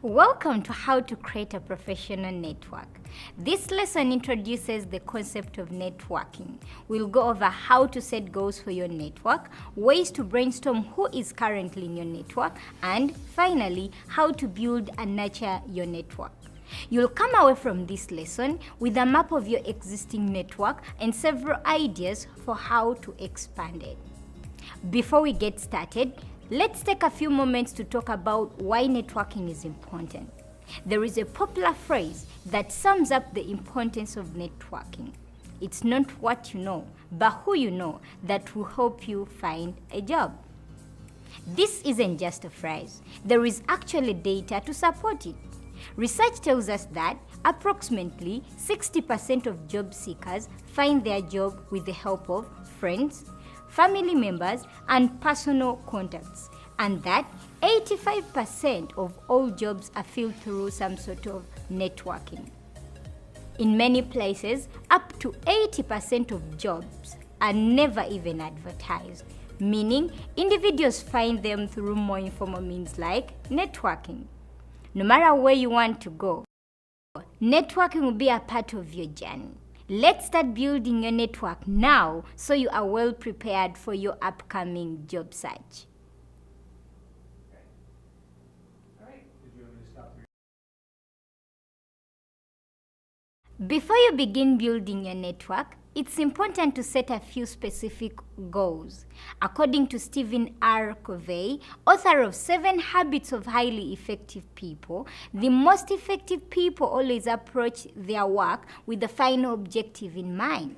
Welcome to How to Create a Professional Network. This lesson introduces the concept of networking. We'll go over how to set goals for your network, ways to brainstorm who is currently in your network, and finally, how to build and nurture your network. You'll come away from this lesson with a map of your existing network and several ideas for how to expand it. Before we get started, let's take a few moments to talk about why networking is important. There is a popular phrase that sums up the importance of networking. It's not what you know, but who you know that will help you find a job. This isn't just a phrase. There is actually data to support it. Research tells us that approximately 60% of job seekers find their job with the help of friends, family members, and personal contacts, and that 85% of all jobs are filled through some sort of networking. In many places, up to 80% of jobs are never even advertised, meaning individuals find them through more informal means like networking. No matter where you want to go, networking will be a part of your journey. Let's start building your network now so you are well prepared for your upcoming job search. Before you begin building your network, it's important to set a few specific goals. According to Stephen R. Covey, author of 7 Habits of Highly Effective People, the most effective people always approach their work with the final objective in mind.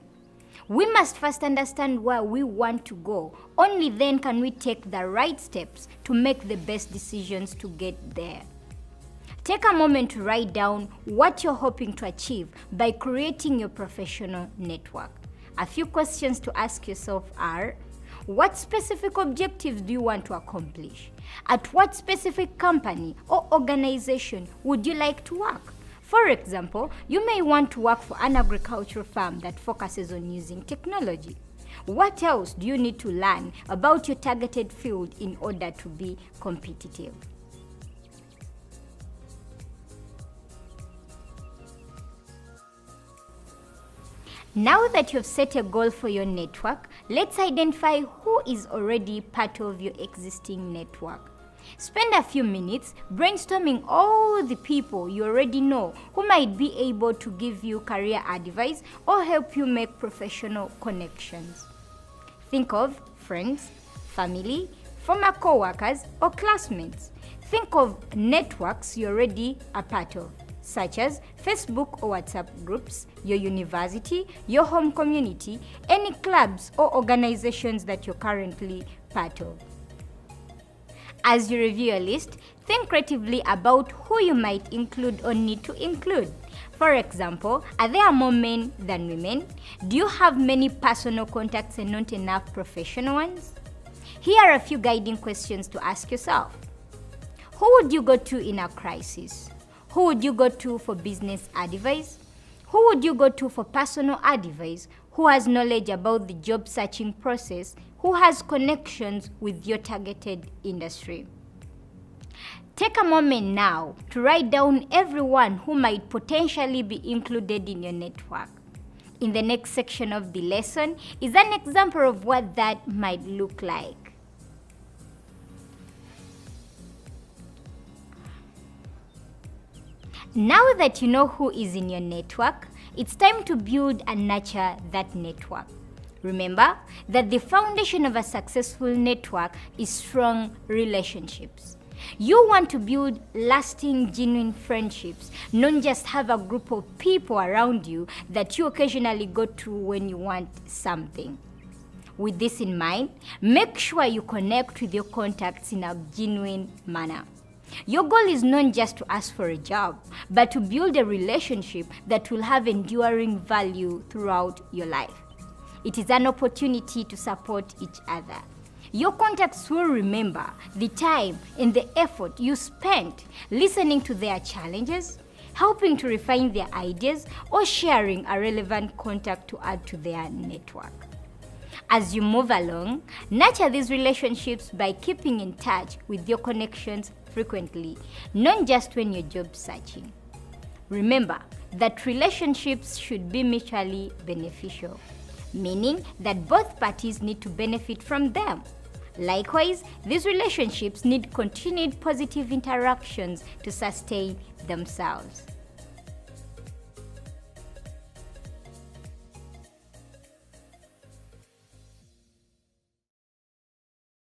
We must first understand where we want to go. Only then can we take the right steps to make the best decisions to get there. Take a moment to write down what you're hoping to achieve by creating your professional network. A few questions to ask yourself are: what specific objectives do you want to accomplish? At what specific company or organization would you like to work? For example, you may want to work for an agricultural firm that focuses on using technology. What else do you need to learn about your targeted field in order to be competitive? Now that you've set a goal for your network, let's identify who is already part of your existing network. Spend a few minutes brainstorming all the people you already know who might be able to give you career advice or help you make professional connections. Think of friends, family, former co-workers, or classmates. Think of networks you already are part of, such as Facebook or WhatsApp groups, your university, your home community, any clubs or organizations that you're currently part of. As you review your list, think creatively about who you might include or need to include. For example, are there more men than women? Do you have many personal contacts and not enough professional ones? Here are a few guiding questions to ask yourself. Who would you go to in a crisis? Who would you go to for business advice? Who would you go to for personal advice? Who has knowledge about the job searching process? Who has connections with your targeted industry? Take a moment now to write down everyone who might potentially be included in your network. In the next section of the lesson is an example of what that might look like. Now that you know who is in your network, it's time to build and nurture that network. Remember that the foundation of a successful network is strong relationships. You want to build lasting, genuine friendships, not just have a group of people around you that you occasionally go to when you want something. With this in mind, make sure you connect with your contacts in a genuine manner. Your goal is not just to ask for a job, but to build a relationship that will have enduring value throughout your life. It is an opportunity to support each other. Your contacts will remember the time and the effort you spent listening to their challenges, helping to refine their ideas, or sharing a relevant contact to add to their network. As you move along, nurture these relationships by keeping in touch with your connections frequently, not just when you're job searching. Remember that relationships should be mutually beneficial, meaning that both parties need to benefit from them. Likewise, these relationships need continued positive interactions to sustain themselves.